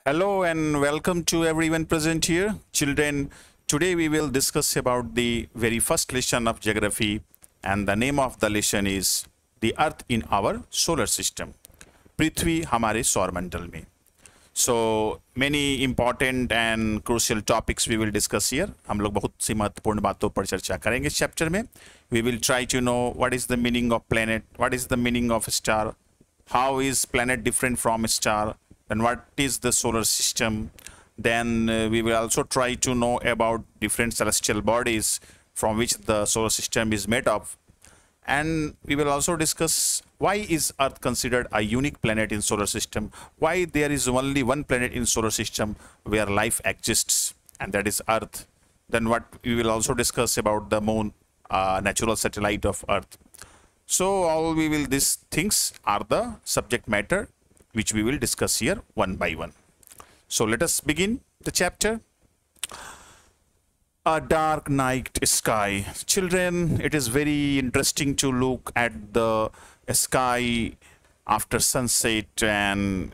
Hello and welcome to everyone present here. Children, today we will discuss about the very first lesson of geography, and the name of the lesson is the earth in our solar system. पृथ्वी हमारे सौरमंडल में. So many important and crucial topics we will discuss here. हम लोग बहुत सी महत्वपूर्ण बातों पर चर्चा करेंगे इस चैप्टर में. We will try to know what is the meaning of planet, what is the meaning of star, how is planet different from star, and what is the solar system. Then we will also try to know about different celestial bodies from which the solar system is made of. And we will also discuss why is Earth considered a unique planet in solar system, why there is only one planet in solar system where life exists, and that is Earth. Then what we will also discuss about the moon, natural satellite of Earth. So all these things are the subject matter which we will discuss here one by one. So let us begin the chapter. A dark night sky. Children, it is very interesting to look at the sky after sunset, and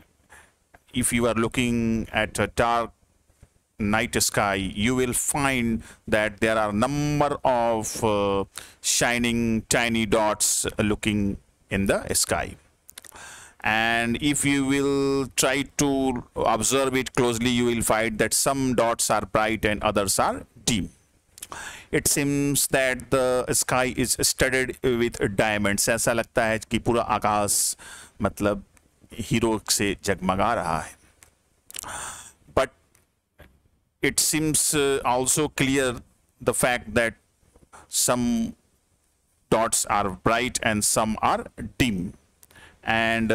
if you are looking at a dark night sky, you will find that there are a number of shining tiny dots looking in the sky. And if you will try to observe it closely, you will find that some dots are bright and others are dim. It seems that the sky is studded with diamonds. ऐसा लगता है कि पूरा आकाश मतलब hero से जगमगा रहा है. But it seems also clear the fact that some dots are bright and some are dim. And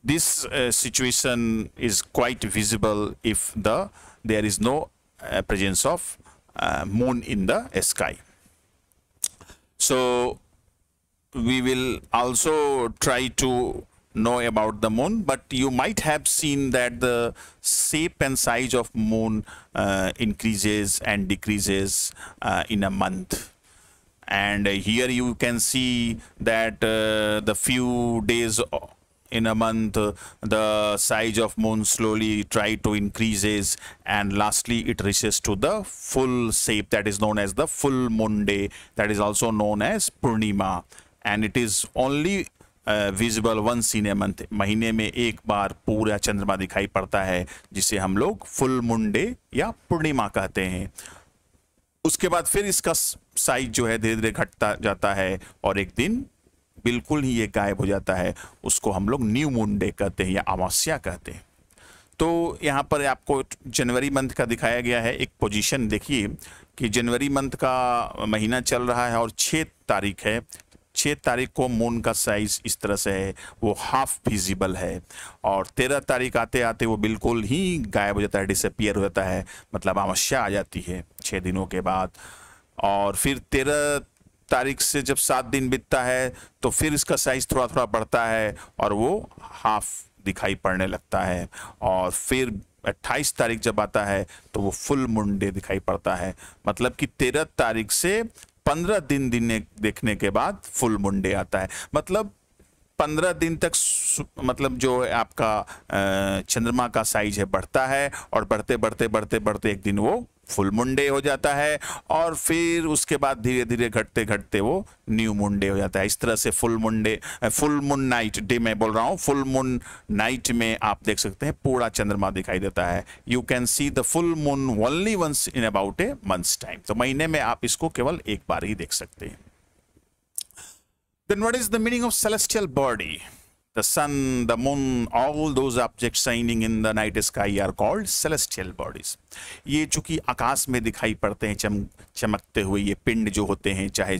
this situation is quite visible if there is no presence of moon in the sky. So we will also try to know about the moon, but you might have seen that the shape and size of moon increases and decreases in a month. And here you can see that the few days in a month, the size of moon slowly try to increases, and lastly it reaches to the full shape, that is known as the full moon day, that is also known as Purnima, and it is only visible once in a month. महीने में एक बार पूरा चंद्रमा दिखाई पड़ता है, जिसे हम लोग फुल मून डे या पूर्णिमा कहते हैं. उसके बाद फिर इसका साइज जो है धीरे धीरे घटता जाता है और एक दिन बिल्कुल ही ये गायब हो जाता है. उसको हम लोग न्यू मून डे कहते हैं या अमावस्या कहते हैं. तो यहाँ पर आपको जनवरी मंथ का दिखाया गया है. एक पोजीशन देखिए कि जनवरी मंथ का महीना चल रहा है और 6 तारीख है. 6 तारीख को मून का साइज इस तरह से है, वो हाफ विजिबल है. और 13 तारीख आते आते वो बिल्कुल ही गायब हो जाता है, डिसअपियर हो जाता है, मतलब अमावस्या आ जाती है 6 दिनों के बाद. और फिर 13 तारीख से जब 7 दिन बीतता है तो फिर इसका साइज थोड़ा थोड़ा बढ़ता है और वो हाफ दिखाई पड़ने लगता है. और फिर 28 तारीख जब आता है तो वो फुल मून डे दिखाई पड़ता है. मतलब कि 13 तारीख से 15 दिन देखने के बाद फुल मून डे आता है. मतलब 15 दिन तक मतलब जो आपका चंद्रमा का साइज है बढ़ता है, और बढ़ते बढ़ते बढ़ते बढ़ते एक दिन वो फुल मून डे हो जाता है, और फिर उसके बाद धीरे धीरे घटते घटते वो न्यू मून डे हो जाता है. इस तरह से फुल मून नाइट डे मैं बोल रहा हूँ, फुल मून नाइट में आप देख सकते हैं पूरा चंद्रमा दिखाई देता है. You can see the full moon only once in about a month's time. तो महीने में आप इसको केवल एक बार ही देख सकते हैं. Then what is the meaning of celestial body? The sun, the moon, all those objects shining in the night sky are called celestial bodies. ये चूंकि आकाश में दिखाई पड़ते हैं चमकते हुए ये पिंड जो होते हैं, चाहे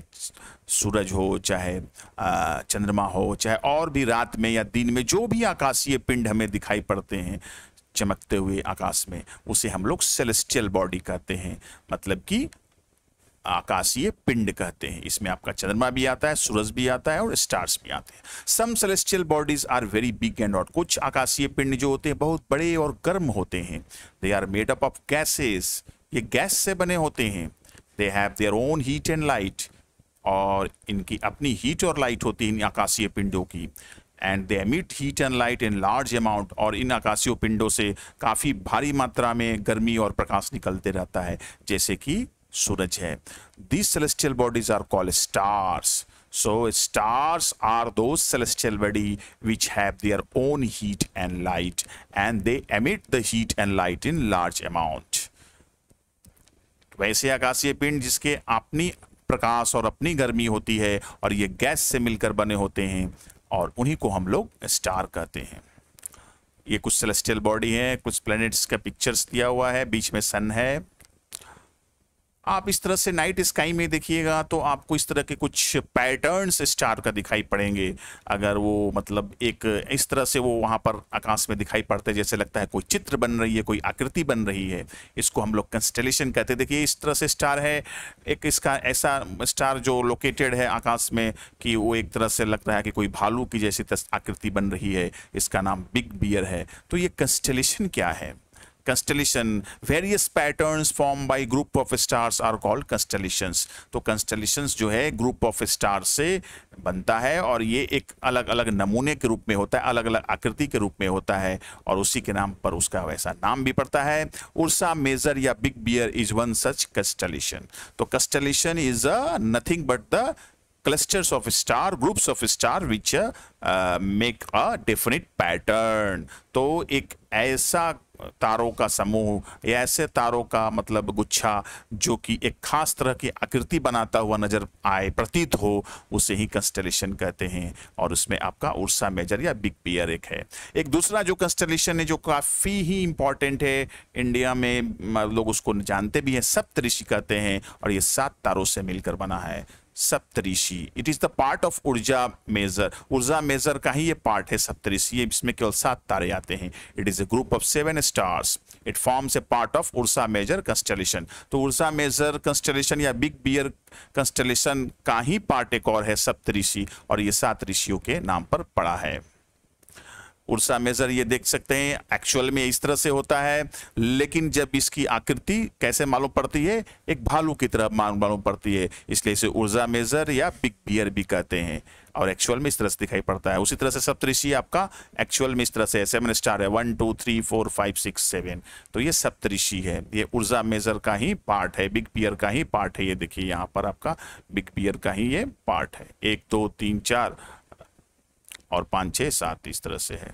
सूरज हो, चाहे चंद्रमा हो, चाहे और भी रात में या दिन में जो भी आकाशीय पिंड हमें दिखाई पड़ते हैं चमकते हुए आकाश में, उसे हम लोग सेलेस्टियल बॉडी कहते हैं. मतलब कि आकाशीय पिंड कहते हैं. इसमें आपका चंद्रमा भी आता है, सूरज भी आता है और स्टार्स भी आते हैं. Some celestial bodies are very big and hot. कुछ आकाशीय पिंड जो होते हैं बहुत बड़े और गर्म होते हैं. They are made up of gases. ये गैस से बने होते हैं. They have their own heat and light. और इनकी अपनी हीट और लाइट होती है इन आकाशीय पिंडों की. And they emit heat and light in large amount, और इन आकाशीय पिंडों से काफ़ी भारी मात्रा में गर्मी और प्रकाश निकलते रहता है, जैसे कि सूरज है. These celestial bodies are called stars. So stars are those celestial body which have their own heat and light, and they emit the heat and light in large amount. वैसे आकाशीय पिंड जिसके अपनी प्रकाश और अपनी गर्मी होती है, और ये गैस से मिलकर बने होते हैं, और उन्हीं को हम लोग स्टार कहते हैं. ये कुछ सेलेस्टियल बॉडी है, कुछ प्लैनेट्स का पिक्चर्स दिया हुआ है, बीच में सन है. आप इस तरह से नाइट स्काई में देखिएगा तो आपको इस तरह के कुछ पैटर्न्स स्टार का दिखाई पड़ेंगे. अगर वो मतलब एक इस तरह से वो वहाँ पर आकाश में दिखाई पड़ते हैं, जैसे लगता है कोई चित्र बन रही है, कोई आकृति बन रही है. इसको हम लोग कंस्टेलेशन कहते हैं. देखिए इस तरह से स्टार है, एक इसका ऐसा स्टार जो लोकेटेड है आकाश में कि वो एक तरह से लगता है कि कोई भालू की जैसी आकृति बन रही है. इसका नाम बिग बियर है. तो ये कंस्टेलेशन क्या है? Constellation, various patterns formed by group of stars are called constellations. तो constellations जो है group of stars से बनता है, और ये एक अलग अलग नमूने के रूप में होता है, अलग अलग आकृति के रूप में होता है, और उसी के नाम पर उसका वैसा नाम भी पड़ता है. उर्सा मेजर या big bear is one such constellation. तो constellation is nothing but the clusters of star, groups of star which make a definite pattern. तो एक ऐसा तारों का समूह या ऐसे तारों का मतलब गुच्छा जो कि एक खास तरह की आकृति बनाता हुआ नजर आए, प्रतीत हो, उसे ही कंस्टेलेशन कहते हैं. और उसमें आपका उर्सा मेजर या बिग बियर एक है. एक दूसरा जो कंस्टेलेशन है जो काफ़ी ही इंपॉर्टेंट है, इंडिया में लोग उसको जानते भी हैं, सप्तऋषि कहते हैं, और ये 7 तारों से मिलकर बना है. Saptarishi, it is the part of Ursa Major. Ursa Major का ही ये पार्ट है सप्तऋषि. इसमें केवल 7 तारे आते हैं. It is a group of 7 stars. It forms a part of Ursa Major constellation. तो उर्सा मेजर कंस्टेलेशन या बिग बियर कंस्टेलेशन का ही पार्ट एक और है सप्तऋषि, और ये 7 ऋषियों के नाम पर पड़ा है. उर्सा मेजर ये देख सकते हैं एक्चुअल में इस तरह से होता है, लेकिन जब इसकी आकृति कैसे मालूम पड़ती है, एक भालू की तरह मालूम पड़ती है, इसलिए इसे उर्सा मेजर या बिग बियर भी कहते हैं, और एक्चुअल में इस तरह से दिखाई पड़ता है. उसी तरह से सप्तऋषि आपका एक्चुअल में इस तरह से 7 स्टार है, 1 2 3 4 5 6 7. तो ये सप्तऋषि है, ये उर्सा मेजर का ही पार्ट है, बिग बियर का ही पार्ट है. ये देखिए यहाँ पर आपका बिग बियर का ही ये पार्ट है. 1 2 3 4 और 5 6 7 इस तरह से है.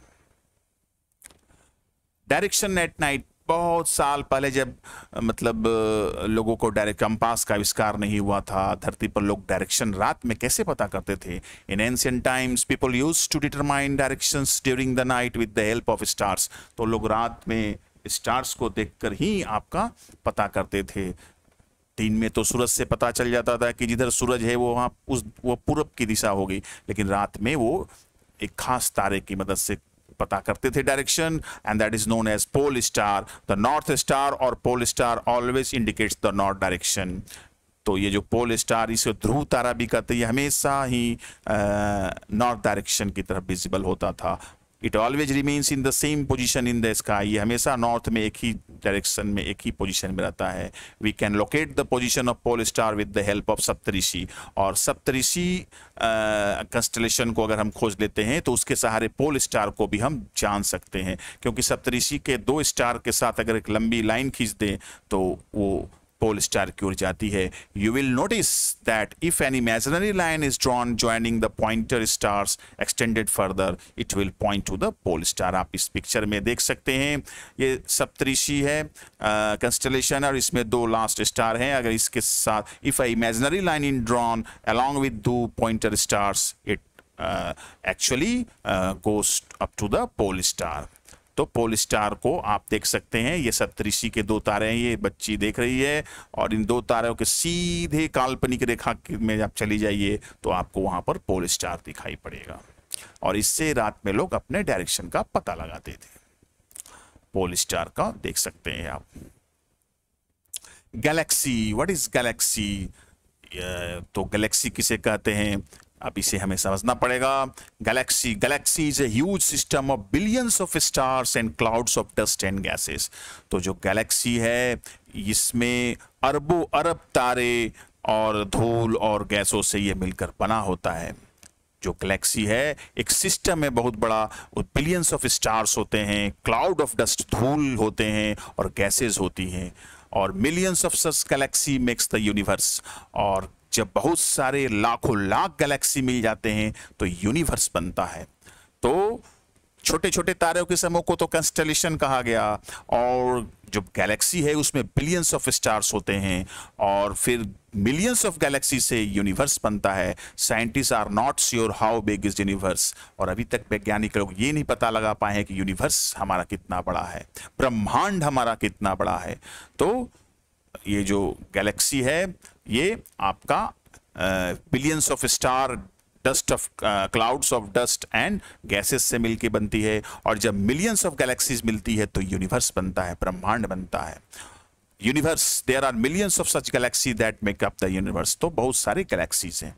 डायरेक्शन एट नाइट, बहुत साल पहले जब मतलब लोगों को डायरेक्ट कंपास का आविष्कार नहीं हुआ था, धरती पर लोग डायरेक्शन रात में कैसे पता करते थे? In ancient times people used to determine directions during the night with the help of stars. तो लोग रात में स्टार्स को देखकर ही आपका पता करते थे. दिन में तो सूरज से पता चल जाता था कि जिधर सूरज है वो वहाँ वो पूरब की दिशा होगी, लेकिन रात में वो एक खास तारे की मदद से पता करते थे direction, and that is known as pole star. The north star और pole star always indicates the north direction. तो ये जो पोल स्टार, इसे ध्रुव तारा भी कहते हैं, ये हमेशा ही नॉर्थ डायरेक्शन की तरफ विजिबल होता था. It always remains in the same position in the sky. ये हमेशा नॉर्थ में एक ही डायरेक्शन में, एक ही पोजीशन में रहता है. We can locate the position of pole star with the help of Saptarishi. और सप्तऋषि कंस्टेलेशन को अगर हम खोज लेते हैं तो उसके सहारे पोल स्टार को भी हम जान सकते हैं, क्योंकि सप्तऋषि के 2 स्टार के साथ अगर एक लंबी लाइन खींच दें तो वो पोल स्टार की ओर जाती है. You will notice that if an imaginary line is drawn joining the pointer stars extended further, it will point to the pole star. आप इस पिक्चर में देख सकते हैं, ये सप्तऋषि है कंस्टेलेशन, और इसमें 2 लास्ट स्टार हैं. अगर इसके साथ if a imaginary line in drawn along with 2 pointer stars, it actually goes up to the pole star. तो पोल स्टार को आप देख सकते हैं, ये सप्तऋषि के 2 तारे हैं, ये बच्ची देख रही है, और इन 2 तारों के सीधे काल्पनिक रेखा में आप चली जाइए तो आपको वहां पर पोल स्टार दिखाई पड़ेगा, और इससे रात में लोग अपने डायरेक्शन का पता लगाते थे. पोल स्टार का देख सकते हैं आप. Galaxy, what is Galaxy? तो गैलेक्सी किसे कहते हैं, अब इसे हमें समझना पड़ेगा. Galaxy is a huge system of billions of stars and clouds of dust and gases. तो जो गैलेक्सी है इसमें अरबों अरब तारे और धूल और गैसों से ये मिलकर बना होता है. जो गैलेक्सी है एक सिस्टम है बहुत बड़ा, बिलियंस ऑफ स्टार्स होते हैं, क्लाउड ऑफ डस्ट धूल होते हैं और गैसेज होती हैं, और millions of such Galaxy makes the universe. और जब बहुत सारे लाखों लाख गैलेक्सी मिल जाते हैं तो यूनिवर्स बनता है। तो छोटे छोटे तारों के समूह को तो कंस्टेलेशन कहा गया, और जो गैलेक्सी है उसमें बिलियंस ऑफ स्टार्स होते हैं, और फिर मिलियंस ऑफ गैलेक्सी से यूनिवर्स बनता है। Scientist are not sure how big is universe, और अभी तक वैज्ञानिक लोग ये नहीं पता लगा पाए हैं कि यूनिवर्स हमारा कितना बड़ा है, ब्रह्मांड हमारा कितना बड़ा है। तो ये जो गैलेक्सी है ये आपका billions of star, dust of clouds of dust and gases से मिलके बनती है, और जब मिलियंस ऑफ गैलेक्सीज मिलती है तो यूनिवर्स बनता है, ब्रह्मांड बनता है। Universe, there are millions of such galaxy that make up the universe. तो बहुत सारे गैलेक्सीज हैं।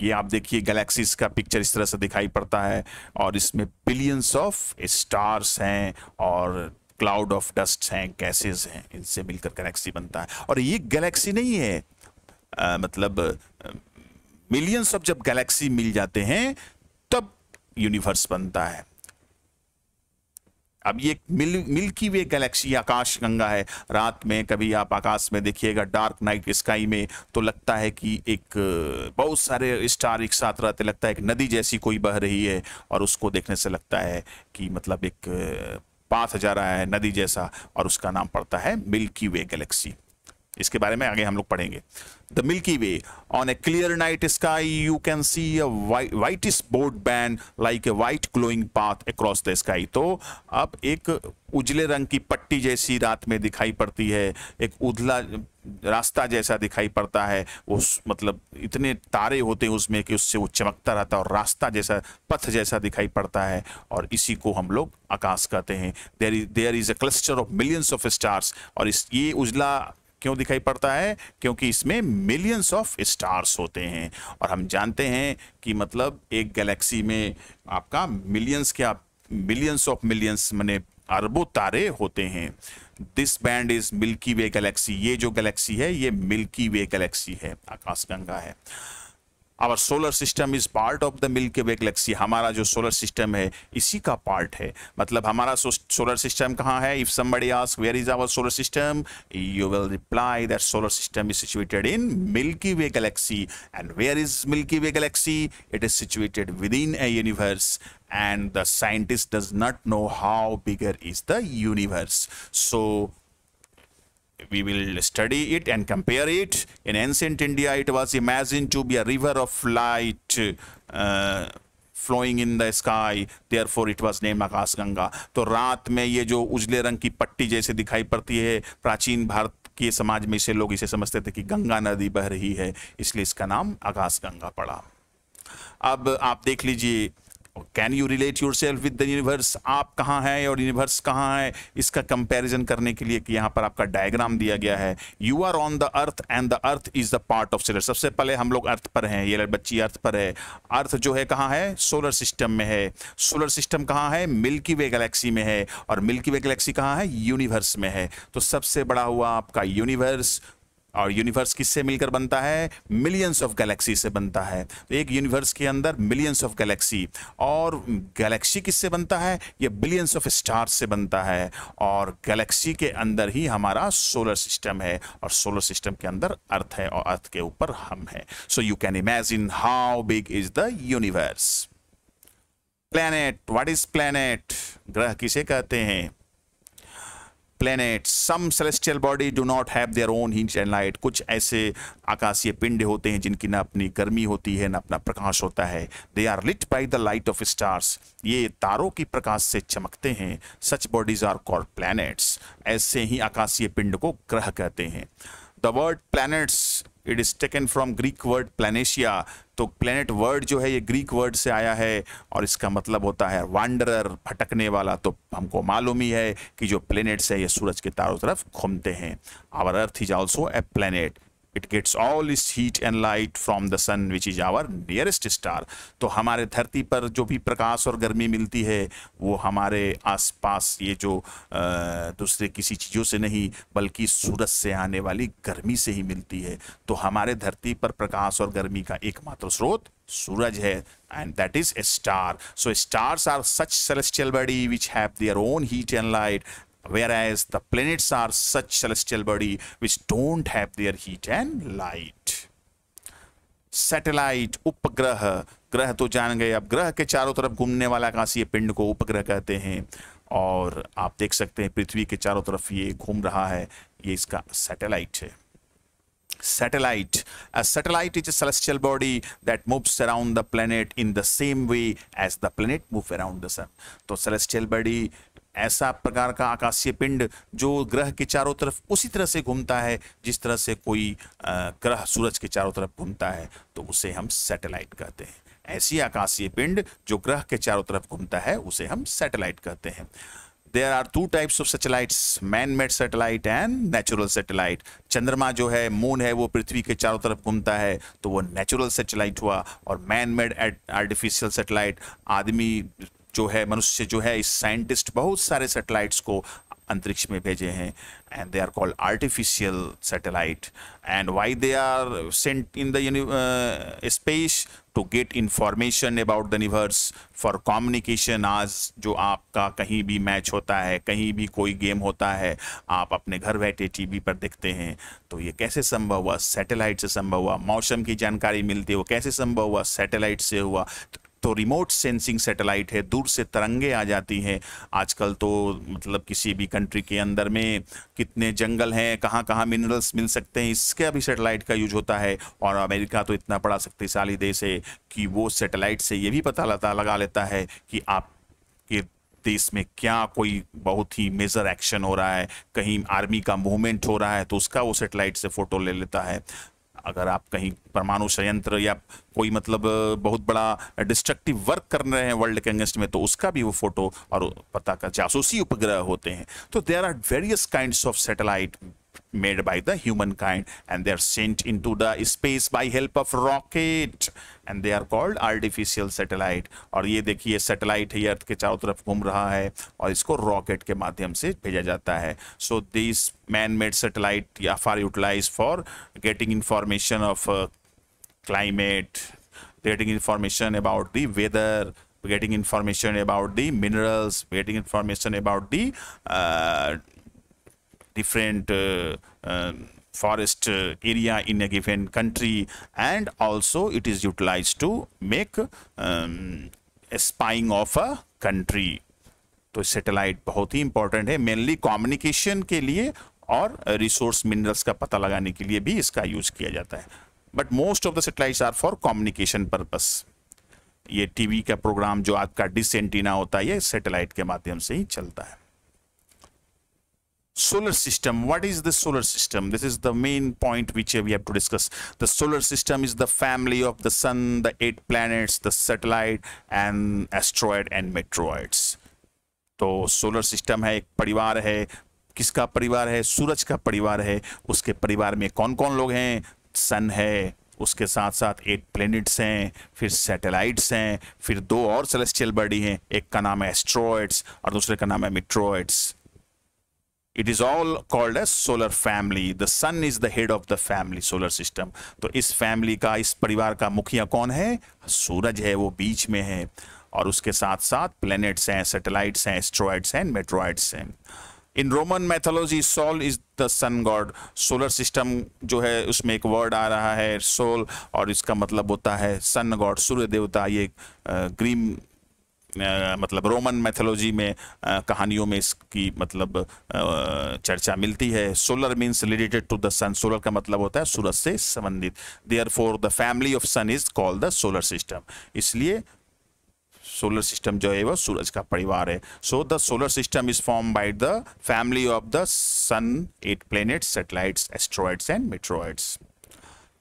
ये आप देखिए गैलेक्सीज का पिक्चर इस तरह से दिखाई पड़ता है, और इसमें बिलियंस ऑफ स्टार्स हैं और क्लाउड ऑफ डस्ट हैं, गैसेज हैं, इनसे मिलकर गैलेक्सी बनता है। और ये गैलेक्सी नहीं है, मतलब मिलियंस ऑफ जब गैलेक्सी मिल जाते हैं तब यूनिवर्स बनता है। अब ये मिल्की वे गैलेक्सी आकाश गंगा है। रात में कभी आप आकाश में देखिएगा डार्क नाइट स्काई में, तो लगता है कि एक बहुत सारे स्टार एक साथ रहते, लगता है एक नदी जैसी कोई बह रही है, और उसको देखने से लगता है कि मतलब एक पाथ जा रहा है नदी जैसा, और उसका नाम पड़ता है मिल्की वे गैलेक्सी। इसके बारे में आगे हम लोग पढ़ेंगे। The Milky way, on A clear night sky you can C a whitish board band like a white glowing path across the sky. तो अब एक उजले रंग की पट्टी जैसी रात में दिखाई पड़ती है, एक उजला रास्ता जैसा दिखाई पड़ता है, उस मतलब इतने तारे होते हैं उसमें कि उससे वो चमकता रहता है, और रास्ता जैसा, पथ जैसा दिखाई पड़ता है, और इसी को हम लोग आकाश कहते हैं। There is a cluster of millions of stars. और ये उजला क्यों दिखाई पड़ता है? क्योंकि इसमें मिलियंस ऑफ स्टार्स होते हैं, और हम जानते हैं कि मतलब एक गैलेक्सी में आपका मिलियंस, क्या मिलियंस ऑफ मिलियंस माने अरबों तारे होते हैं। This band is Milky Way Galaxy. ये जो गैलेक्सी है ये मिल्की वे गैलेक्सी है, आकाशगंगा है। Our solar system is part of the Milky Way galaxy. हमारा जो सोलर सिस्टम है इसी का पार्ट है। मतलब हमारा सोलर सिस्टम कहाँ है? If somebody ask where is our solar system, you will reply that solar system is situated in Milky Way galaxy. And where is Milky Way galaxy? It is situated within a universe, and the scientist does not know how bigger is the universe. So we will study it and compare it. In ancient India, it was imagined to be a river of light flowing in the sky. Therefore, it was named Akashganga. तो रात में ये जो उजले रंग की पट्टी जैसे दिखाई पड़ती है, प्राचीन भारत के समाज में इसे लोग इसे समझते थे कि गंगा नदी बह रही है, इसलिए इसका नाम आकाशगंगा पड़ा। अब आप देख लीजिए, can you relate your self with the universe? आप कहाँ हैं और यूनिवर्स कहाँ है, इसका कंपैरिजन करने के लिए कि यहाँ पर आपका डायग्राम दिया गया है। You are on the earth and the earth is the part of solar. सबसे पहले हम लोग अर्थ पर हैं, ये बच्ची अर्थ पर है। अर्थ जो है कहाँ है? सोलर सिस्टम में है। सोलर सिस्टम कहाँ है? मिल्की वे गैलेक्सी में है। और मिल्की वे गैलेक्सी कहाँ है? यूनिवर्स में है। तो सबसे बड़ा हुआ आपका यूनिवर्स, और यूनिवर्स किससे मिलकर बनता है? मिलियंस ऑफ गैलेक्सी से बनता है। तो एक यूनिवर्स के अंदर मिलियंस ऑफ गैलेक्सी, और गैलेक्सी किससे बनता है? ये बिलियंस ऑफ स्टार्स से बनता है, और गैलेक्सी के अंदर ही हमारा सोलर सिस्टम है, और सोलर सिस्टम के अंदर अर्थ है, और अर्थ के ऊपर हम हैं। So you can imagine how big is the universe. Planet, what is planet? ग्रह किसे कहते हैं? Planets, some celestial body do not have their own heat and light. कुछ ऐसे आकाशीय पिंड होते हैं जिनकी ना अपनी गर्मी होती है ना अपना प्रकाश होता है। They are lit by the light of stars. ये तारों की प्रकाश से चमकते हैं। Such bodies are called planets. ऐसे ही आकाशीय पिंड को ग्रह कहते हैं। The word planets, it is taken from Greek word planasia. तो प्लेनेट वर्ड जो है ये ग्रीक वर्ड से आया है, और इसका मतलब होता है वांडरर, भटकने वाला। तो हमको मालूम ही है कि जो प्लेनेट्स है ये सूरज के चारों तरफ घूमते हैं। Our earth is also a planet. It gets all its heat and light from the sun, which is our nearest star. तो हमारे धरती पर जो भी प्रकाश और गर्मी मिलती है वो हमारे आसपास ये जो दूसरे किसी चीज़ों से नहीं बल्कि सूरज से आने वाली गर्मी से ही मिलती है। तो हमारे धरती पर प्रकाश और गर्मी का एकमात्र स्रोत सूरज है, and that is a star. So stars are such celestial body which have their own heat and light, whereas the planets are such celestial body which don't have their heat and light. Satellite, उपग्रह, ग्रह तो जान गए, अब ग्रह के चारों तरफ घूमने वाला आकाशीय पिंड को उपग्रह कहते हैं। और आप देख सकते हैं पृथ्वी के चारों तरफ ये घूम रहा है, ये इसका सैटेलाइट है। Satellite. A satellite is a celestial body that moves around the planet in the same way as the planet move around the sun. तो celestial body ऐसा प्रकार का आकाशीय पिंड जो ग्रह के चारों तरफ उसी तरह से घूमता है जिस तरह से कोई ग्रह सूरज के चारों तरफ घूमता है, तो उसे हम सैटेलाइट कहते हैं। ऐसी आकाशीय पिंड जो ग्रह के चारों तरफ घूमता है उसे हम सैटेलाइट कहते हैं। There are two types of satellites, man-made satellite and natural satellite. चंद्रमा जो है, मून है, वो पृथ्वी के चारों तरफ घूमता है तो वो नेचुरल सैटेलाइट हुआ। और मैन-मेड आर्टिफिशियल सैटेलाइट, आदमी जो है, मनुष्य जो है, इस साइंटिस्ट बहुत सारे सैटेलाइट्स को अंतरिक्ष में भेजे हैं, and they are called artificial satellite. And why they are sent in the space? To get information about the universe, for communication. आज जो आपका कहीं भी मैच होता है, कहीं भी कोई गेम होता है, आप अपने घर बैठे टीवी पर देखते हैं, तो ये कैसे संभव हुआ? सैटेलाइट से संभव हुआ। मौसम की जानकारी मिलती है, वो कैसे संभव हुआ? सैटेलाइट से हुआ। तो रिमोट सेंसिंग सैटेलाइट है, दूर से तरंगे आ जाती हैं। आजकल तो मतलब किसी भी कंट्री के अंदर में कितने जंगल हैं, कहाँ कहाँ मिनरल्स मिल सकते हैं, इसका भी सैटेलाइट का यूज होता है। और अमेरिका तो इतना बड़ा शक्तिशाली देश है कि वो सैटेलाइट से ये भी पता लगा लेता है कि आप के देश में क्या कोई बहुत ही मेजर एक्शन हो रहा है, कहीं आर्मी का मूवमेंट हो रहा है, तो उसका वो सैटेलाइट से फोटो ले लेता है। अगर आप कहीं परमाणु संयंत्र या कोई मतलब बहुत बड़ा डिस्ट्रक्टिव वर्क कर रहे हैं वर्ल्ड के अगेंस्ट में, तो उसका भी वो फोटो और पता का जासूसी उपग्रह होते हैं। तो there are various kinds of satellite made by the humankind, and they are sent into the space by help of rocket, and they are called artificial satellite. और ये देखिए सैटेलाइट है, अर्थ के चारों तरफ घूम रहा है और इसको रॉकेट के माध्यम से भेजा जाता है। So these man-made satellite are utilized for getting information of climate, getting information about the weather, getting information about the minerals, getting information about the different forest area in a given country, and also it is utilized to make a spying of a country. तो satellite बहुत ही important है, mainly communication के लिए और resource minerals का पता लगाने के लिए भी इसका यूज किया जाता है। But most of the satellites are for communication purpose. ये टीवी का प्रोग्राम जो आपका डिश एंटीना होता है, ये सैटेलाइट के माध्यम से ही चलता है। Solar system. What is the solar system? This is the main point which we have to discuss. The solar system is the family of the sun, the 8 planets, the satellite, and asteroid and meteoroids. तो solar system है, एक परिवार है। किसका परिवार है? सूरज का परिवार है। उसके परिवार में कौन कौन लोग हैं? सन है, उसके साथ साथ 8 प्लैनेट्स हैं, फिर सैटेलाइट्स हैं, फिर 2 और सेलेस्टियल बॉडी हैं। एक का नाम है एस्ट्रॉइड्स और दूसरे का नाम है meteoroids. It is all called as solar family. The sun is the head of the family, solar system. तो इस फैमिली का, इस परिवार का मुखिया कौन है? सूरज है, वो बीच में है। और उसके साथ साथ प्लैनेट्स हैं, सैटेलाइट्स हैं, एस्ट्रॉइड्स हैं, मेट्रॉइड्स हैं। In Roman mythology Sol is the sun god. Solar system जो है उसमें एक वर्ड आ रहा है सोल, और इसका मतलब होता है सन गॉड, सूर्य देवता। ये ग्रीक मतलब रोमन मैथोलॉजी में कहानियों में इसकी मतलब चर्चा मिलती है। Solar means related to the sun. Solar का मतलब होता है सूरज से संबंधित। Therefore the family of sun is called the solar system. इसलिए सोलर सिस्टम जो है वो सूरज का परिवार है। So the solar system is form by the family of the sun, 8 planets, satellites, asteroids and meteoroids.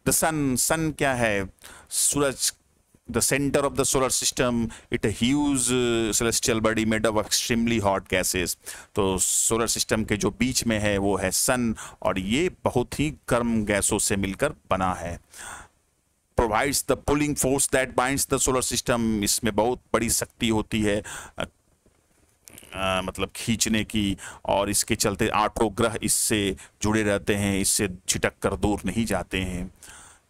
The sun, sun क्या है? सूरज the center of the solar system, it a huge celestial body made of extremely hot gases. तो solar system के जो बीच में है वो है सन, और ये बहुत ही गर्म गैसों से मिलकर बना है. Provides the pulling force that binds the solar system. इसमें बहुत बड़ी शक्ति होती है मतलब खींचने की, और इसके चलते 8 ग्रह इससे जुड़े रहते हैं, इससे छिटक कर दूर नहीं जाते हैं.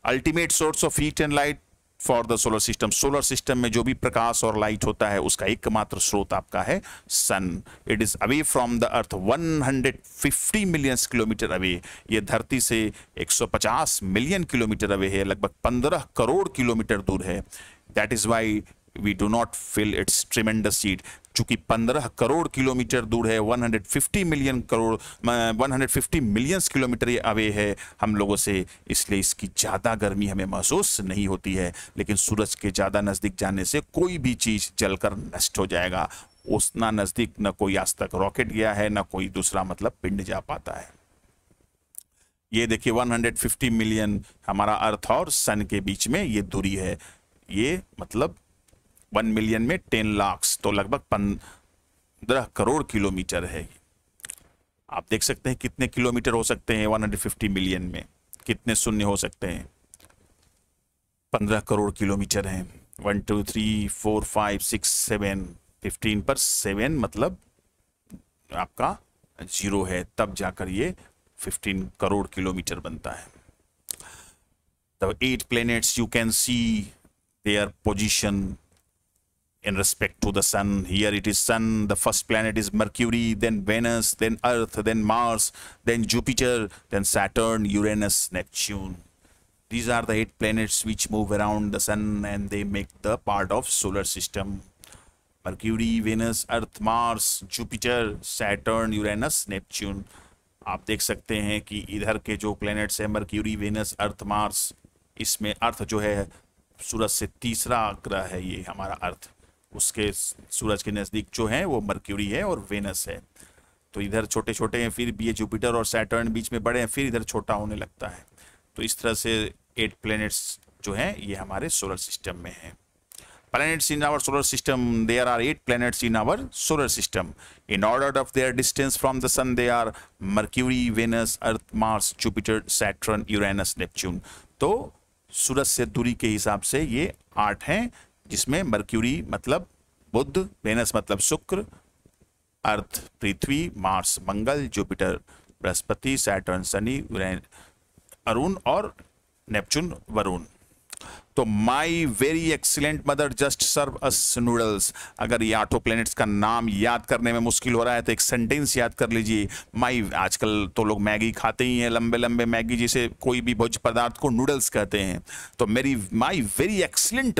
Ultimate source of heat and light for the solar system. Solar system में जो भी प्रकाश और लाइट होता है उसका एकमात्र स्रोत आपका है sun. It is away from the earth 150 million kilometre away. ये धरती से 150 मिलियन किलोमीटर अवे है, लगभग 15 करोड़ किलोमीटर दूर है. That is why we do not feel its tremendous heat. चूंकि 15 करोड़ किलोमीटर दूर है, 150 मिलियन किलोमीटर ये अवे है हम लोगों से, इसलिए इसकी ज़्यादा गर्मी हमें महसूस नहीं होती है. लेकिन सूरज के ज़्यादा नज़दीक जाने से कोई भी चीज़ जलकर नष्ट हो जाएगा. उतना नज़दीक न कोई आज तक रॉकेट गया है, न कोई दूसरा मतलब पिंड जा पाता है. ये देखिए 150 मिलियन हमारा अर्थ और सन के बीच में ये दूरी है. ये मतलब 1 मिलियन में 10 लाख, तो लगभग 15 करोड़ किलोमीटर है. आप देख सकते हैं कितने किलोमीटर हो सकते हैं 150 मिलियन में, कितने शून्य हो सकते हैं. 15 करोड़ किलोमीटर हैं. 1 2 3 4 5 6 7 15 पर 7 मतलब आपका 0 है, तब जाकर ये 15 करोड़ किलोमीटर बनता है. The 8 planets you can see their position in respect to the sun. Here it is sun, the first planet is Mercury, then Venus, then Earth, then Mars, then Jupiter, then Saturn, Uranus, Neptune. These are the 8 planets which move around the sun and they make the part of solar system. Mercury, Venus, Earth, Mars, Jupiter, Saturn, Uranus, Neptune. आप देख सकते हैं कि इधर के जो planets है mercury, Venus, earth, Mars, इसमें अर्थ जो है सूरज से तीसरा ग्रह है ये हमारा अर्थ. उसके सूरज के नज़दीक जो है वो मर्क्यूरी है और वेनस है. तो इधर छोटे छोटे हैं, फिर भी ये जुपिटर और सैटर्न बीच में बड़े हैं, फिर इधर छोटा होने लगता है. तो इस तरह से 8 प्लैनेट्स जो हैं ये हमारे सोलर सिस्टम में हैं. Planets in our solar system, there are 8 planets in our solar system. In order of their distance from the sun, they are Mercury, Venus, Earth, Mars, Jupiter, Saturn, Uranus, Neptune. तो सूरज से दूरी के हिसाब से ये 8 हैं, जिसमें मर्क्यूरी मतलब बुध, वेनस मतलब Shukra, earth Prithvi, Mars Mangal, Jupiter Brihaspati, Saturn Shani, Arun और नेपच्यून वरुण. तो my very excellent mother just serve us noodles. अगर ये 8 प्लैनेट्स का नाम याद करने में मुश्किल हो रहा है तो एक सेंटेंस याद कर लीजिए. माई, आजकल तो लोग मैगी खाते ही हैं, लंबे लंबे मैगी, जिसे कोई भी भोज्य पदार्थ को नूडल्स कहते हैं. तो मेरी my very excellent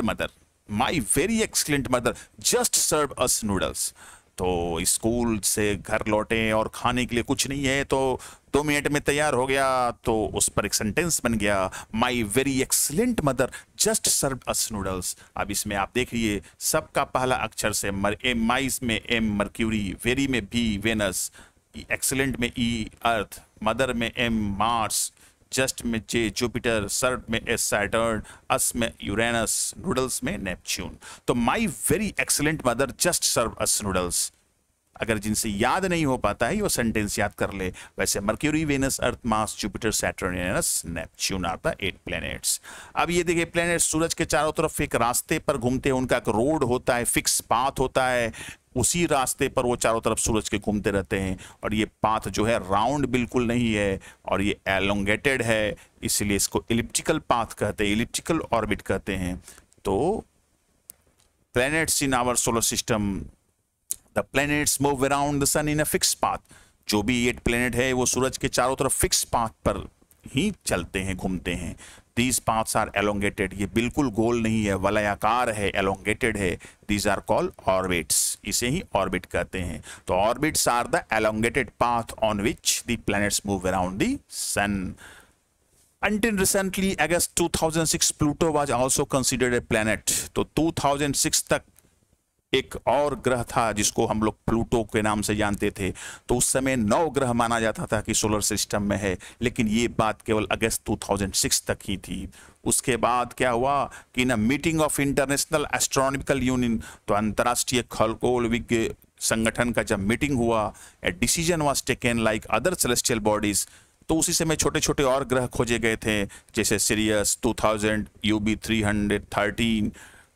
mother just serve us noodles. तो स्कूल से घर लौटे और खाने के लिए कुछ नहीं है तो 2 मिनट में तैयार हो गया, तो उस पर एक सेंटेंस बन गया, my very excellent mother just serve us noodles. अब इसमें आप देखिए सबका पहला अक्षर से माई में एम मर्क्यूरी, वेरी में बी वेनस, एक्सीलेंट में ई अर्थ, मदर में एम मार्स, जस्ट में जे जुपिटर, सर्व में एस सैटर्न, अस में यूरेनस, नूडल्स में नेपच्यून. तो my very excellent mother just serve us noodles. अगर जिनसे याद नहीं हो पाता है वो सेंटेंस याद कर ले. वैसे Mercury, Venus, earth, Mars, Jupiter, Saturn, Uranus, Neptune are the 8 planets. अब ये देखिए प्लैनेट्स सूरज के चारों तरफ एक रास्ते पर घूमते हैं, उनका एक रोड होता है, फिक्स पाथ होता है, उसी रास्ते पर वो चारों तरफ सूरज के घूमते रहते हैं. और ये पाथ जो है राउंड बिल्कुल नहीं है और ये एलोंगेटेड है, इसलिए इसको इलिप्टिकल पाथ कहते हैं, इलिप्टिकल ऑर्बिट कहते हैं. तो planets in our solar system, the planets move around the sun in a fix path. जो भी 8 प्लैनेट है वो सूरज के चारों तरफ फिक्स पाथ पर ही चलते हैं, घूमते हैं. These paths are elongated. ये बिल्कुल गोल नहीं है, वलयाकार है, elongated है. These are called orbits. इसे ही ऑर्बिट कहते हैं. तो orbits are the elongated path on which the planets move around the sun. Until recently, August 2006, Pluto was also considered a planet. तो 2006 तक एक और ग्रह था जिसको हम लोग प्लूटो के नाम से जानते थे। तो उस समय 9 ग्रह माना जाता था कि सोलर सिस्टम में है, लेकिन ये बात केवल अगस्त 2006 तक ही थी। उसके बाद क्या हुआ कि ना meeting of international astronomical union, तो अंतर्राष्ट्रीय खगोल विज्ञ संगठन का जब मीटिंग हुआ, a decision was taken like other celestial bodies, तो उसी समय छोटे छोटे और ग्रह खोजे गए थे, जैसे सिरियस 2000, यूबी 313।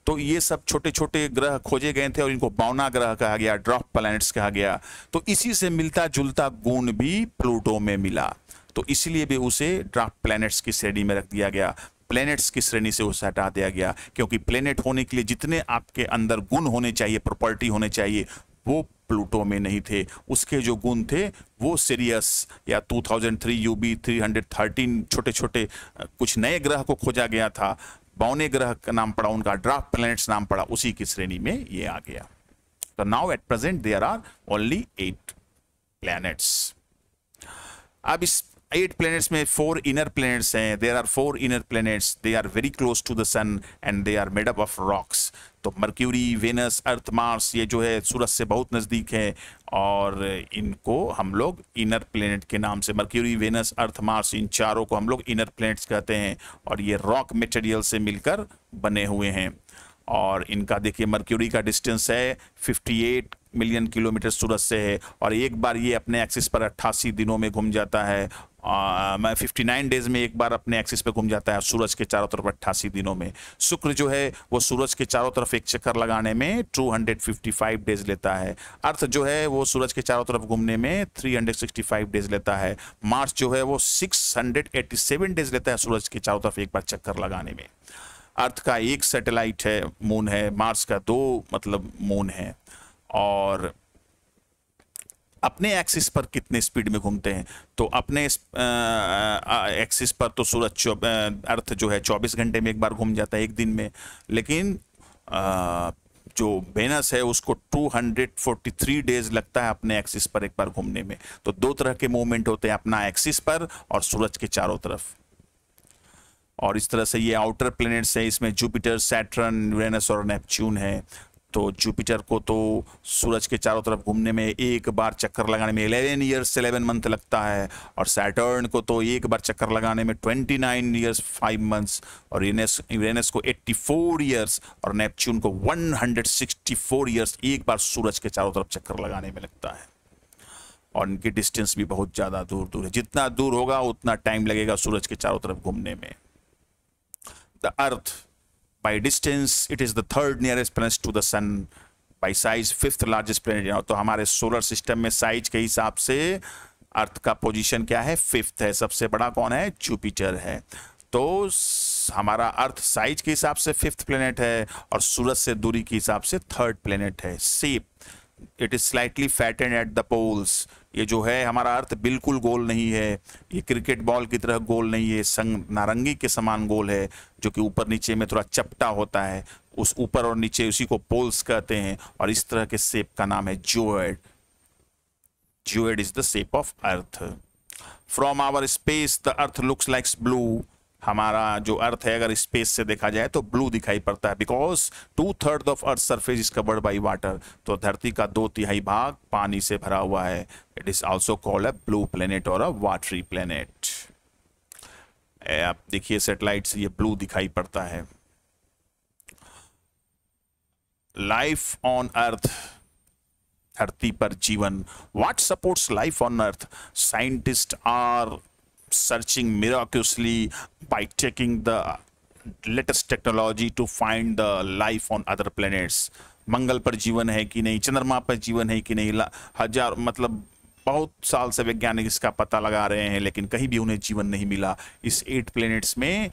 तो ये सब छोटे छोटे ग्रह खोजे गए थे और इनको बौना ग्रह कहा गया, ड्रॉप प्लैनेट्स कहा गया। तो इसी से मिलता जुलता गुण भी प्लूटो में मिला, तो इसलिए भी उसे ड्रॉप प्लैनेट्स की श्रेणी में रख दिया गया। प्लैनेट्स की श्रेणी से उसे हटा दिया गया, क्योंकि प्लैनेट होने के लिए जितने आपके अंदर गुण होने चाहिए, प्रॉपर्टी होने चाहिए, वो प्लूटो में नहीं थे। उसके जो गुण थे वो सिरियस या 2003 यूबी 313 छोटे छोटे कुछ नए ग्रह को खोजा गया था, बौने ग्रह का नाम पड़ा, उनका ड्राफ्ट प्लैनेट्स नाम पड़ा, उसी की श्रेणी में ये आ गया। तो now at present there are only 8 planets. अब इस 8 planets में 4 inner planets हैं। There are 4 inner planets. They are very close to the sun and they are made up of rocks. तो मर्क्यूरी, वेनस, अर्थ, मार्स, ये जो है सूरज से बहुत नज़दीक है और इनको हम लोग इनर प्लेनेट के नाम से, मर्क्यूरी, वेनस, अर्थ, मार्स, इन चारों को हम लोग इनर प्लेनेट्स कहते हैं और ये रॉक मटेरियल से मिलकर बने हुए हैं। और इनका देखिए मर्क्यूरी का डिस्टेंस है 58 मिलियन किलोमीटर सूरज से है और एक बार ये अपने एक्सिस पर 88 दिनों में घूम जाता है। मैं 59 डेज में एक बार अपने एक्सिस पे घूम जाता है सूरज के चारों तरफ 88 दिनों में। शुक्र जो है वो सूरज के चारों तरफ एक चक्कर लगाने में 255 डेज लेता है। अर्थ जो है वो सूरज के चारों तरफ घूमने में 365 डेज लेता है। मार्स जो है वो 687 डेज लेता है सूरज के चारों तरफ एक बार चक्कर लगाने में। अर्थ का एक सैटेलाइट है, मून है, मार्स का 2 मतलब मून है। और अपने एक्सिस पर कितने स्पीड में घूमते हैं, तो अपने एक्सिस पर तो सूरज अर्थ जो है 24 घंटे में एक बार घूम जाता है एक दिन में, लेकिन जो वेनस है उसको 243 डेज लगता है अपने एक्सिस पर एक बार घूमने में। तो 2 तरह के मूवमेंट होते हैं, अपना एक्सिस पर और सूरज के चारों तरफ। और इस तरह से ये आउटर प्लैनेट्स है, इसमें जुपिटर, सैटर्न, यूरेनस और नेपच्यून है। तो जुपिटर को तो सूरज के चारों तरफ घूमने में एक बार चक्कर लगाने में 11 ईयर्स 11 मंथ लगता है और सैटर्न को तो एक बार चक्कर लगाने में 29 ईयर्स 5 मंथ्स और यूरेनस को 84 ईयर्स और नेपच्यून को 164 ईयर्स एक बार सूरज के चारों तरफ चक्कर लगाने में लगता है। और इनकी डिस्टेंस भी बहुत ज़्यादा दूर दूर है, जितना दूर होगा उतना टाइम लगेगा सूरज के चारों तरफ घूमने में। The earth by distance it is the 3rd nearest planet to the sun, by size 5th largest planet। तो हमारे सोलर सिस्टम में साइज के हिसाब से अर्थ का पोजीशन क्या है, 5th है। सबसे बड़ा कौन है, जुपिटर है। तो हमारा अर्थ साइज के हिसाब से 5th प्लेनेट है और सूरज से दूरी के हिसाब से 3rd प्लेनेट है। Shape it is slightly flattened at the poles. ये जो है हमारा अर्थ बिल्कुल गोल नहीं है, ये क्रिकेट बॉल की तरह गोल नहीं है, संग नारंगी के समान गोल है, जो कि ऊपर नीचे में थोड़ा चपटा होता है। उस ऊपर और नीचे उसी को पोल्स कहते हैं और इस तरह के शेप का नाम है geoid. Geoid is the shape of earth. From our space the earth looks like blue. हमारा जो अर्थ है अगर स्पेस से देखा जाए तो ब्लू दिखाई पड़ता है, because 2/3 of earth surface is covered by water. तो धरती का 2/3 भाग पानी से भरा हुआ है। It is also called a blue planet और अ वाटरी प्लेनेट। आप देखिए सैटेलाइट से ये ब्लू दिखाई पड़ता है। लाइफ ऑन अर्थ, धरती पर जीवन। What supports life on earth? Scientist are searching miraculously by taking the latest technology to find the life on other planets। मंगल पर जीवन है कि नहीं, चंद्रमा पर जीवन है कि नहीं, हजार मतलब बहुत साल से वैज्ञानिक इसका पता लगा रहे हैं, लेकिन कहीं भी उन्हें जीवन नहीं मिला। इस 8 प्लैनेट्स में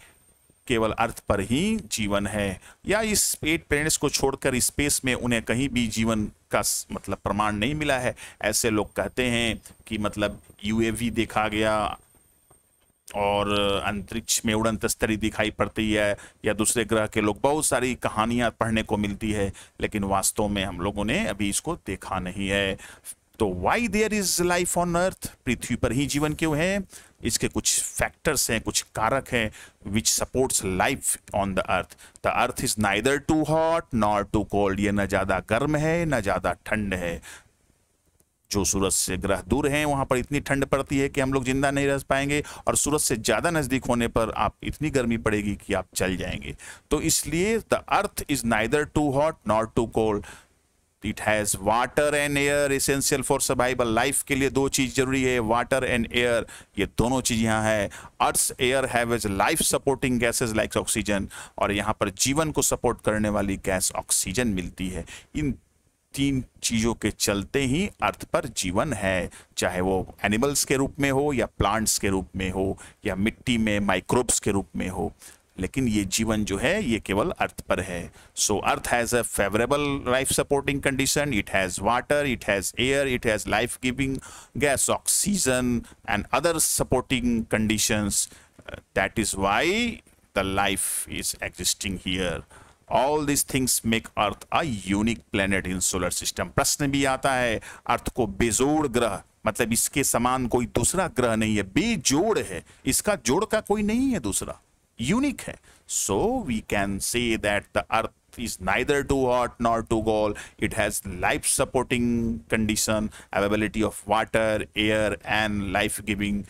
केवल अर्थ पर ही जीवन है, या इस 8 प्लैनेट्स को छोड़कर स्पेस में उन्हें कहीं भी जीवन का मतलब प्रमाण नहीं मिला है। ऐसे लोग कहते हैं कि मतलब यूएवी देखा गया और अंतरिक्ष में उड़न तस्तरी दिखाई पड़ती है, या दूसरे ग्रह के लोग, बहुत सारी कहानियां पढ़ने को मिलती है, लेकिन वास्तव में हम लोगों ने अभी इसको देखा नहीं है। तो why there is life on earth, पृथ्वी पर ही जीवन क्यों है? इसके कुछ फैक्टर्स हैं, कुछ कारक हैं which supports life on the earth. The earth is neither too hot nor too cold, ये न ज़्यादा गर्म है न ज़्यादा ठंड है। जो सूरज से ग्रह दूर हैं वहां पर इतनी ठंड पड़ती है कि हम लोग जिंदा नहीं रह पाएंगे, और सूरज से ज़्यादा नज़दीक होने पर आप इतनी गर्मी पड़ेगी कि आप जल जाएंगे। तो इसलिए the earth is neither too hot nor too cold, it has water and air essential for survival. Life के लिए दो चीज़ जरूरी है, वाटर एंड एयर, ये दोनों चीज़ यहाँ है। Earth's air have as life supporting gases like oxygen, और यहाँ पर जीवन को सपोर्ट करने वाली गैस ऑक्सीजन मिलती है। इन तीन चीज़ों के चलते ही अर्थ पर जीवन है, चाहे वो एनिमल्स के रूप में हो या प्लांट्स के रूप में हो या मिट्टी में माइक्रोब्स के रूप में हो, लेकिन ये जीवन जो है ये केवल अर्थ पर है। So earth has a favourable life supporting condition, it has water, it has air, it has life giving gas oxygen and other supporting conditions, that is why the life is existing here. All these things make Earth a unique planet in solar system. प्रश्न भी आता है, अर्थ को बेजोड़ ग्रह, मतलब इसके समान कोई दूसरा ग्रह नहीं है, बेजोड़ है, इसका जोड़ का कोई नहीं है दूसरा, यूनिक है। So we can say that the Earth is neither too hot nor too cold. It has life supporting condition, availability of water, air and life giving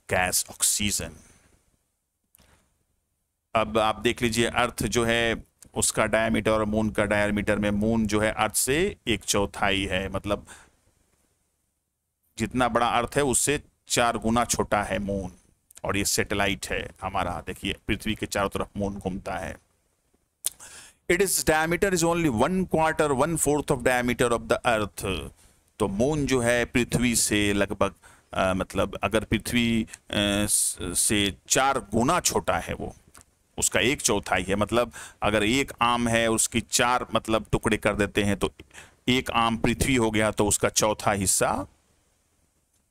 gas oxygen. अब आप देख लीजिए, अर्थ जो है उसका डायमीटर और मून का डायमीटर में, मून जो है अर्थ से 1/4 है, मतलब जितना बड़ा अर्थ है उससे 4 गुना छोटा है मून, और ये सैटेलाइट है हमारा। देखिए पृथ्वी के चारों तरफ मून घूमता है। It is diameter is only 1/4 1/4 of diameter of the earth. तो मून जो है पृथ्वी से लगभग मतलब अगर पृथ्वी से 4 गुना छोटा है, वो उसका 1/4 है। मतलब अगर एक आम है उसकी 4 मतलब टुकड़े कर देते हैं तो एक आम पृथ्वी हो गया, तो उसका चौथा हिस्सा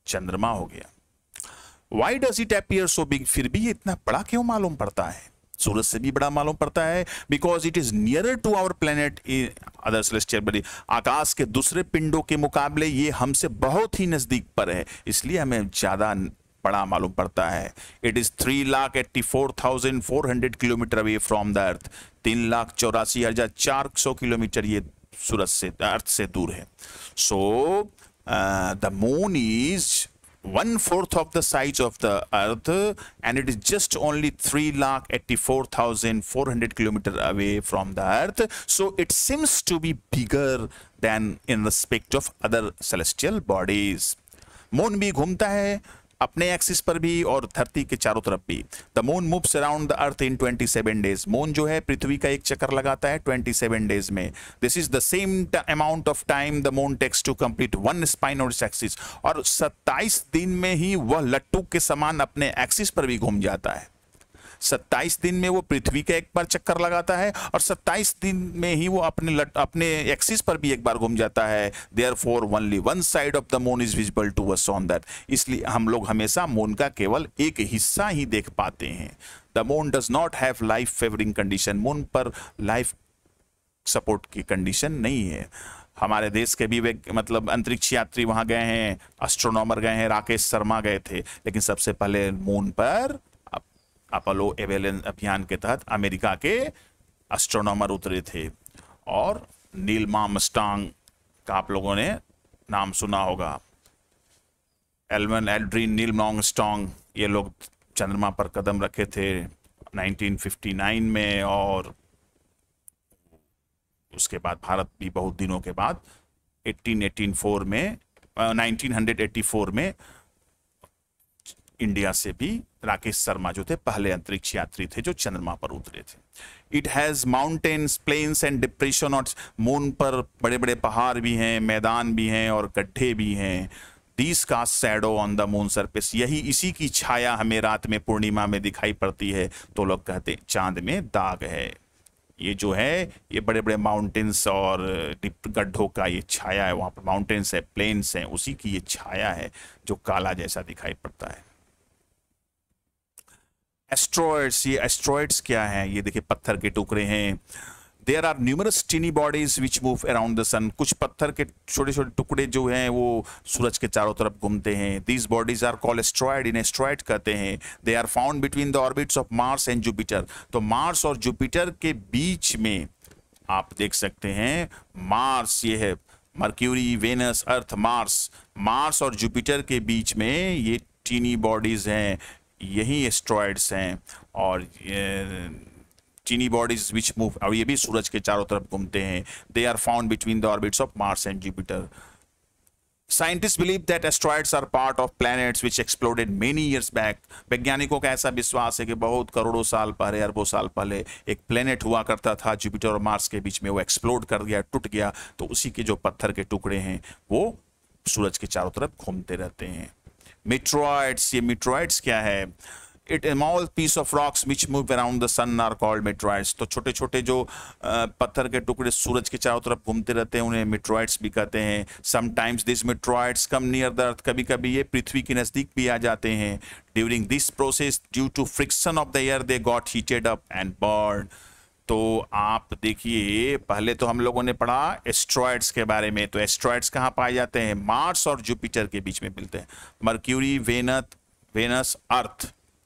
चंद्रमा हो गया। Why does it appear so big? फिर भी ये इतना बड़ा क्यों मालूम पड़ता है? सूरज से भी बड़ा मालूम पड़ता है, because it is nearer to our planet other celestial body. आकाश के दूसरे पिंडों के मुकाबले ये हमसे बहुत ही नजदीक पर है, इसलिए हमें ज्यादा बड़ा मालूम पड़ता है। It is 3,84,400 kilometre away from the earth. 3,84,400 kilometre ये सूरज से, अर्थ से दूर है। So the moon is 1/4 of the size of the earth, and it is just only 3,84,400 kilometers away from the earth. So it seems to be bigger than in respect of other celestial bodies. Moon भी घूमता है अपने axis पर भी और धरती के चारों तरफ भी। The moon moves around the earth in 27 days. Moon जो है पृथ्वी का एक चक्कर लगाता है 27 डेज में। This is the same amount of time the moon takes to complete one spin on its axis. और 27 दिन में ही वह लट्टू के समान अपने एक्सिस पर भी घूम जाता है। 27 दिन में वो पृथ्वी का एक बार चक्कर लगाता है और 27 दिन में ही वो अपने एक्सिस पर भी एक बार घूम जाता है। Therefore only one side of the moon is visible to us on that. इसलिए हम लोग हमेशा मून का केवल एक हिस्सा ही देख पाते हैं। The moon does not have life favouring condition. Moon पर लाइफ सपोर्ट की कंडीशन नहीं है। हमारे देश के भी वे मतलब अंतरिक्ष यात्री वहां गए हैं, एस्ट्रोनॉमर गए हैं, राकेश शर्मा गए थे, लेकिन सबसे पहले मून पर अपोलो 11 अभियान के तहत अमेरिका के एस्ट्रोनॉमर उतरे थे। और नील आर्मस्ट्रांग का आप लोगों ने नाम सुना होगा, एल्विन एल्ड्रिन, नील आर्मस्ट्रांग, ये लोग चंद्रमा पर कदम रखे थे 1959 में। और उसके बाद भारत भी बहुत दिनों के बाद 1984 में इंडिया से भी राकेश शर्मा जो थे पहले अंतरिक्ष यात्री थे जो चंद्रमा पर उतरे थे। It has mountains, plains and depression. और मून पर बड़े बड़े पहाड़ भी हैं, मैदान भी हैं और गड्ढे भी हैं। This cast shadow on the moon surface. यही इसी की छाया हमें रात में पूर्णिमा में दिखाई पड़ती है, तो लोग कहते हैं चांद में दाग है। ये जो है ये बड़े बड़े माउंटेन्स और गड्ढों का ये छाया है, वहाँ पर माउंटेन्स है, प्लेन्स हैं, उसी की ये छाया है जो काला जैसा दिखाई पड़ता है। एस्ट्रॉइड्स, ये एस्ट्रॉइड्स क्या हैं? ये देखिए पत्थर के टुकड़े हैं। There are numerous tiny bodies which move around the sun. कुछ पत्थर के छोटे छोटे टुकड़े जो हैं वो सूरज के चारों तरफ घूमते हैं। These bodies are called asteroid, इन्हें एस्ट्रॉयड कहते हैं। They are found between the orbits of Mars and Jupiter. तो मार्स और जुपिटर के बीच में आप देख सकते हैं, मार्स ये है, mercury, Venus, earth, Mars, Mars और जुपिटर के बीच में ये टीनी बॉडीज हैं, यही एस्ट्रॉयड्स हैं। और टीनी बॉडीज विच मूव, और ये भी सूरज के चारों तरफ घूमते हैं। They are found between the orbits of Mars and Jupiter. Scientists believe that asteroids are part of planets which exploded many years back. वैज्ञानिकों का ऐसा विश्वास है कि बहुत करोड़ों साल पहले, अरबों साल पहले एक प्लेनेट हुआ करता था जुपिटर और मार्स के बीच में, वो एक्सप्लोड कर गया, टूट गया। तो उसी के जो पत्थर के टुकड़े हैं वो सूरज के चारों तरफ घूमते रहते हैं। मेट्रॉइड्स, ये मेट्रॉइड्स क्या है? It small piece of rocks which move around the sun are called meteoroids. तो छोटे छोटे जो पत्थर के टुकड़े सूरज के चारों तरफ घूमते रहते हैं उन्हें मेट्रॉइड्स भी कहते हैं। Sometimes this meteoroids come near the earth, कभी कभी ये पृथ्वी के नज़दीक भी आ जाते हैं। During this process due to friction of the air they got heated up and burn. तो आप देखिए, पहले तो हम लोगों ने पढ़ा एस्ट्रॉयड्स के बारे में। तो एस्ट्रॉयड्स कहाँ पाए जाते हैं? मार्स और जुपिटर के बीच में मिलते हैं। मर्क्यूरी, वेनस,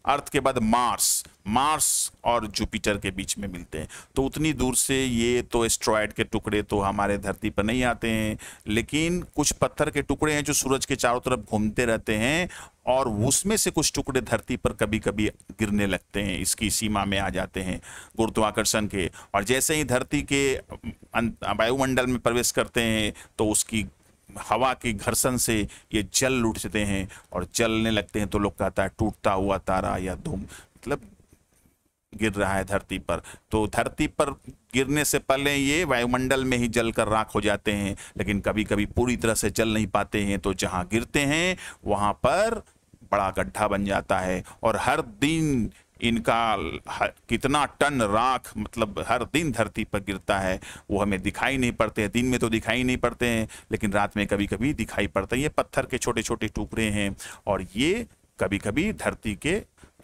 अर्थ के बाद मार्स, मार्स और जुपिटर के बीच में मिलते हैं। तो उतनी दूर से ये तो एस्ट्रॉयड के टुकड़े तो हमारे धरती पर नहीं आते हैं, लेकिन कुछ पत्थर के टुकड़े हैं जो सूरज के चारों तरफ घूमते रहते हैं और उसमें से कुछ टुकड़े धरती पर कभी कभी गिरने लगते हैं, इसकी सीमा में आ जाते हैं गुरुत्वाकर्षण के। और जैसे ही धरती के वायुमंडल में प्रवेश करते हैं तो उसकी हवा के घर्षण से ये जल उठते हैं और जलने लगते हैं। तो लोग कहता है टूटता हुआ तारा या धूम, मतलब गिर रहा है धरती पर। तो धरती पर गिरने से पहले ये वायुमंडल में ही जलकर राख हो जाते हैं, लेकिन कभी कभी पूरी तरह से जल नहीं पाते हैं। तो जहां गिरते हैं वहां पर बड़ा गड्ढा बन जाता है और हर दिन इनका कितना टन राख, मतलब हर दिन धरती पर गिरता है, वो हमें दिखाई नहीं पड़ते हैं। दिन में तो दिखाई नहीं पड़ते हैं, लेकिन रात में कभी कभी दिखाई पड़ते हैं। ये पत्थर के छोटे छोटे टुकड़े हैं और ये कभी कभी धरती के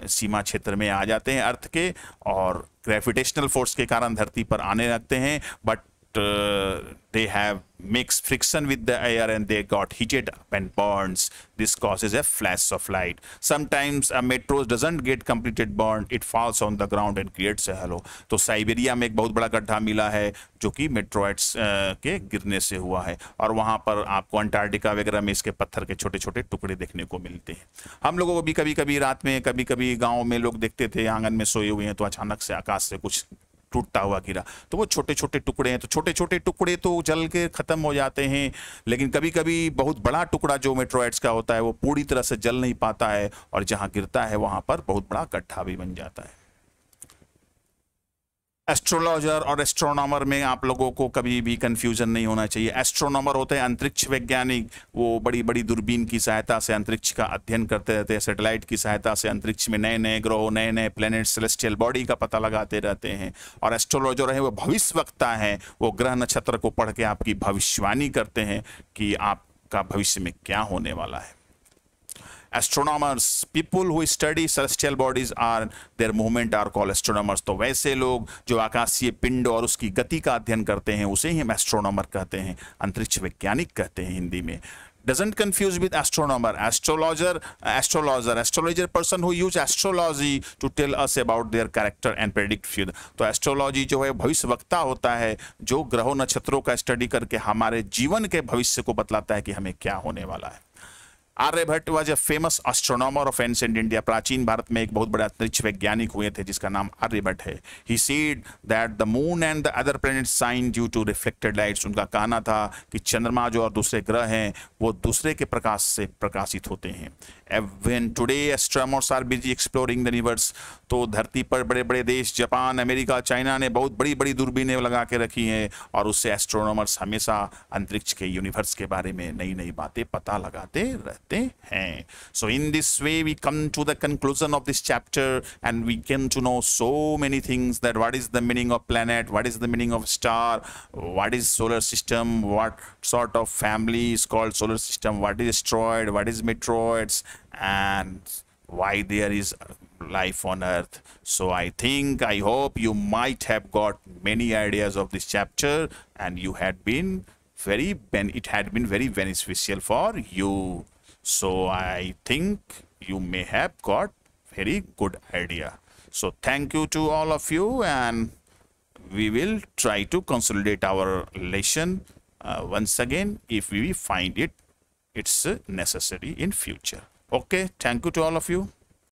सीमा क्षेत्र में आ जाते हैं अर्थ के, और ग्रेविटेशनल फोर्स के कारण धरती पर आने लगते हैं। But they have mixed friction with the air and they got heated up and burns. This causes a flash of light. Sometimes a metro doesn't get completed burn, it falls on the ground and creates a halo. तो Siberia में एक बहुत बड़ा गड्ढा मिला है जो कि मेट्रोइड्स के गिरने से हुआ है, और वहाँ पर आपको अंटार्कटिका वगैरह में इसके पत्थर के छोटे छोटे टुकड़े देखने को मिलते हैं। हम लोगों को भी कभी कभी रात में, कभी कभी गाँव में लोग देखते थे आंगन में सोए हुए हैं तो अचानक से आकाश से कुछ टूटता हुआ गिरा, तो वो छोटे छोटे टुकड़े हैं। तो छोटे छोटे टुकड़े तो जल के खत्म हो जाते हैं, लेकिन कभी कभी बहुत बड़ा टुकड़ा जो मेट्रोइड्स का होता है वो पूरी तरह से जल नहीं पाता है और जहां गिरता है वहां पर बहुत बड़ा गड्ढा भी बन जाता है। एस्ट्रोलॉजर और एस्ट्रोनॉमर में आप लोगों को कभी भी कंफ्यूजन नहीं होना चाहिए। एस्ट्रोनॉमर होते हैं अंतरिक्ष वैज्ञानिक, वो बड़ी बड़ी दूरबीन की सहायता से अंतरिक्ष का अध्ययन करते रहते हैं, सैटेलाइट की सहायता से अंतरिक्ष में नए नए ग्रहों, नए नए प्लैनेट, सेलेस्टियल बॉडी का पता लगाते रहते हैं। और एस्ट्रोलॉजर है वो भविष्यवक्ता हैं, वो ग्रह नक्षत्र को पढ़ के आपकी भविष्यवाणी करते हैं कि आपका भविष्य में क्या होने वाला है। Astronomers, people who study celestial bodies are their movement are called astronomers. तो वैसे लोग जो आकाशीय पिंड और उसकी गति का अध्ययन करते हैं उसे ही हम एस्ट्रोनॉमर कहते हैं, अंतरिक्ष वैज्ञानिक कहते हैं हिंदी में। Doesn't confuse with astronomer. Astrologer person who use astrology to tell us about their character and predict future. तो एस्ट्रोलॉजी जो है भविष्यवक्ता होता है जो ग्रहों नक्षत्रों का स्टडी करके हमारे जीवन के भविष्य को बतलाता है कि हमें क्या होने वाला है। Aryabhata was a famous astronomer of ancient India. प्राचीन भारत में एक बहुत बड़ा अंतरिक्ष वैज्ञानिक हुए थे जिसका नाम आर्यभट्ट है। He said that the moon and the other planets shine due to reflected lights. उनका कहना था कि चंद्रमा जो और दूसरे ग्रह हैं वो दूसरे के प्रकाश से प्रकाशित होते हैं। When today astronomers are busy exploring the universe, तो धरती पर बड़े बड़े देश जापान, अमेरिका, चाइना ने बहुत बड़ी बड़ी दूरबीनें लगा के रखी हैं और उससे एस्ट्रोनॉमर्स हमेशा अंतरिक्ष के यूनिवर्स के बारे में नई नई बातें पता लगाते रहते हैं। So in this way we come to the conclusion of this chapter and we came to know so many things, that what is the meaning of planet, what is the meaning of star, what is solar system, what sort of family is called solar system, what is asteroid, what is meteoroids, and why there is life on earth. So I think, I hope you might have got many ideas of this chapter, and you had been it had been very beneficial for you. So I think you may have got very good idea. So thank you to all of you, and we will try to consolidate our lesson once again if we find it's necessary in future. Okay, thank you to all of you.